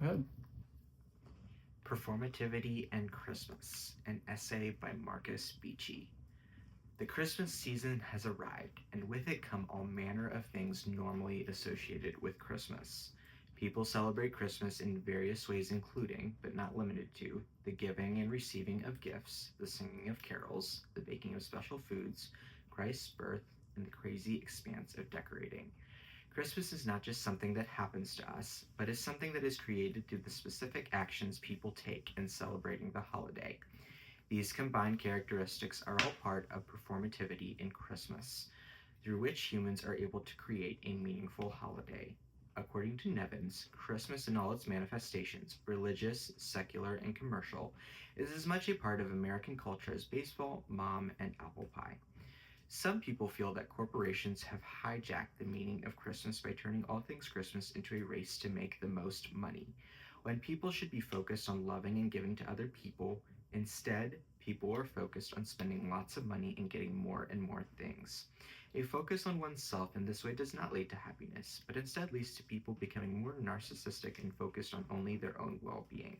ahead. Performativity and Christmas, an essay by Marcus Beachy. The Christmas season has arrived, and with it come all manner of things normally associated with Christmas. People celebrate Christmas in various ways, including, but not limited to, the giving and receiving of gifts, the singing of carols, the baking of special foods, Christ's birth, and the crazy expanse of decorating. Christmas is not just something that happens to us, but is something that is created through the specific actions people take in celebrating the holiday. These combined characteristics are all part of performativity in Christmas, through which humans are able to create a meaningful holiday. According to Nevins, Christmas in all its manifestations, religious, secular, and commercial, is as much a part of American culture as baseball, mom, and apple pie. Some people feel that corporations have hijacked the meaning of Christmas by turning all things Christmas into a race to make the most money. When people should be focused on loving and giving to other people, instead, people are focused on spending lots of money and getting more and more things. A focus on oneself in this way does not lead to happiness, but instead leads to people becoming more narcissistic and focused on only their own well being.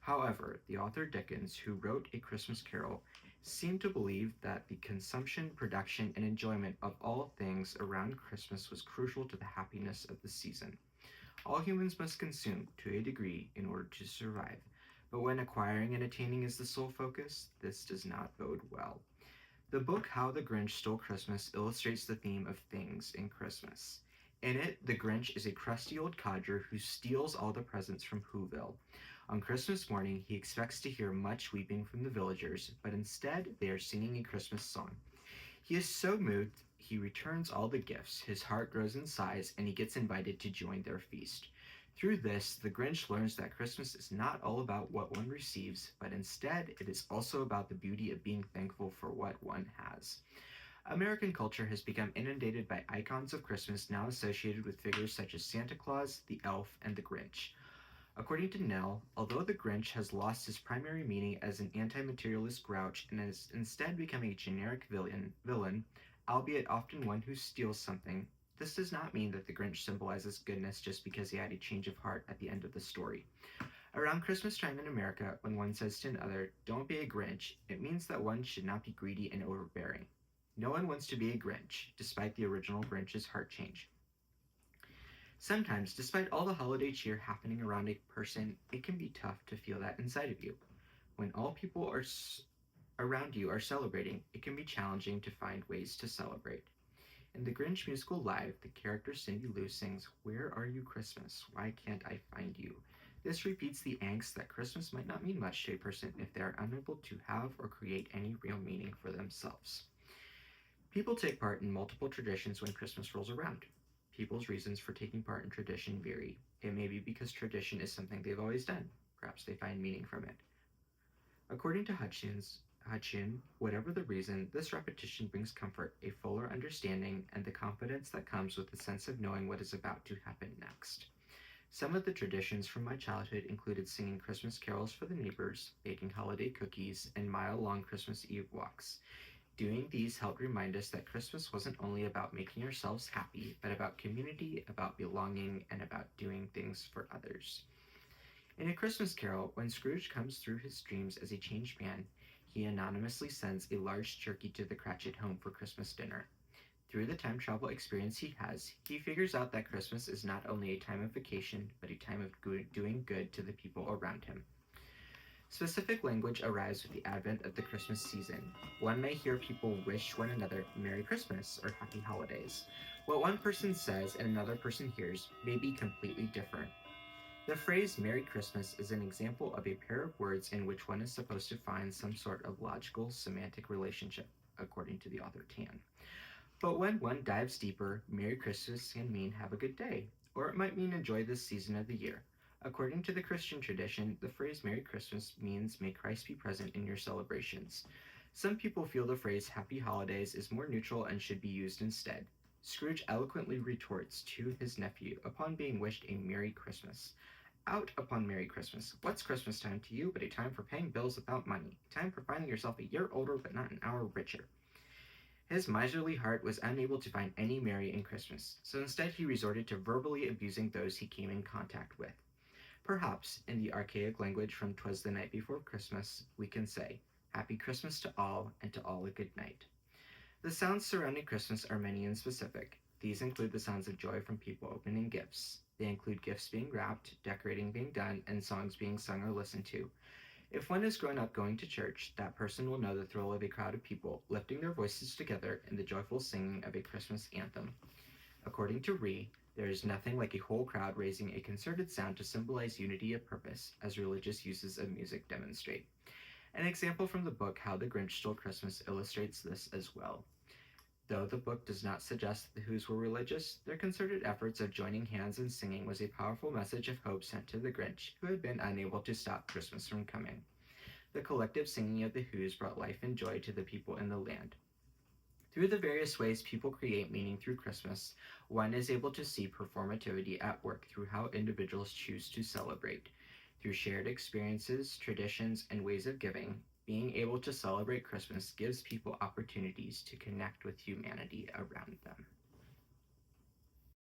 However, the author Dickens, who wrote A Christmas Carol, seemed to believe that the consumption, production, and enjoyment of all things around Christmas was crucial to the happiness of the season. All humans must consume, to a degree, in order to survive. But when acquiring and attaining is the sole focus, this does not bode well. The book How the Grinch Stole Christmas illustrates the theme of things in Christmas. In it, the Grinch is a crusty old codger who steals all the presents from Whoville. On Christmas morning, he expects to hear much weeping from the villagers, but instead, they are singing a Christmas song. He is so moved, he returns all the gifts, his heart grows in size, and he gets invited to join their feast. Through this, the Grinch learns that Christmas is not all about what one receives, but instead, it is also about the beauty of being thankful for what one has. American culture has become inundated by icons of Christmas now associated with figures such as Santa Claus, the Elf, and the Grinch. According to Nell, although the Grinch has lost his primary meaning as an anti-materialist grouch and has instead become a generic villain, albeit often one who steals something, this does not mean that the Grinch symbolizes goodness just because he had a change of heart at the end of the story. Around Christmas time in America, when one says to another, "Don't be a Grinch," it means that one should not be greedy and overbearing. No one wants to be a Grinch, despite the original Grinch's heart change. Sometimes, despite all the holiday cheer happening around a person, it can be tough to feel that inside of you. When all people around you are celebrating, it can be challenging to find ways to celebrate. In the Grinch musical live, the character Cindy Lou sings, "Where are you, Christmas? Why can't I find you?" This repeats the angst that Christmas might not mean much to a person if they are unable to have or create any real meaning for themselves. People take part in multiple traditions when Christmas rolls around. People's reasons for taking part in tradition vary. It may be because tradition is something they've always done. Perhaps they find meaning from it. According to Hutchin, whatever the reason, this repetition brings comfort, a fuller understanding, and the confidence that comes with the sense of knowing what is about to happen next. Some of the traditions from my childhood included singing Christmas carols for the neighbors, baking holiday cookies, and mile-long Christmas Eve walks. Doing these helped remind us that Christmas wasn't only about making ourselves happy, but about community, about belonging, and about doing things for others. In A Christmas Carol, when Scrooge comes through his dreams as a changed man, he anonymously sends a large turkey to the Cratchit home for Christmas dinner. Through the time travel experience he has, he figures out that Christmas is not only a time of vacation, but a time of doing good to the people around him. Specific language arrives with the advent of the Christmas season. One may hear people wish one another Merry Christmas or Happy Holidays. What one person says and another person hears may be completely different. The phrase Merry Christmas is an example of a pair of words in which one is supposed to find some sort of logical semantic relationship, according to the author Tan. But when one dives deeper, Merry Christmas can mean have a good day, or it might mean enjoy this season of the year. According to the Christian tradition, the phrase Merry Christmas means may Christ be present in your celebrations. Some people feel the phrase Happy Holidays is more neutral and should be used instead. Scrooge eloquently retorts to his nephew upon being wished a Merry Christmas. Out upon Merry Christmas. What's Christmas time to you but a time for paying bills without money? A time for finding yourself a year older but not an hour richer. His miserly heart was unable to find any merry in Christmas, so instead he resorted to verbally abusing those he came in contact with. Perhaps, in the archaic language from "'Twas the Night Before Christmas," we can say, Happy Christmas to all, and to all a good night. The sounds surrounding Christmas are many and specific. These include the sounds of joy from people opening gifts. They include gifts being wrapped, decorating being done, and songs being sung or listened to. If one has grown up going to church, that person will know the thrill of a crowd of people lifting their voices together in the joyful singing of a Christmas anthem. According to Ree, there is nothing like a whole crowd raising a concerted sound to symbolize unity of purpose, as religious uses of music demonstrate. An example from the book How the Grinch Stole Christmas illustrates this as well. Though the book does not suggest that the Whos were religious, their concerted efforts of joining hands and singing was a powerful message of hope sent to the Grinch, who had been unable to stop Christmas from coming. The collective singing of the Whos brought life and joy to the people in the land. Through the various ways people create meaning through Christmas, one is able to see performativity at work through how individuals choose to celebrate. Through shared experiences, traditions, and ways of giving, being able to celebrate Christmas gives people opportunities to connect with humanity around them.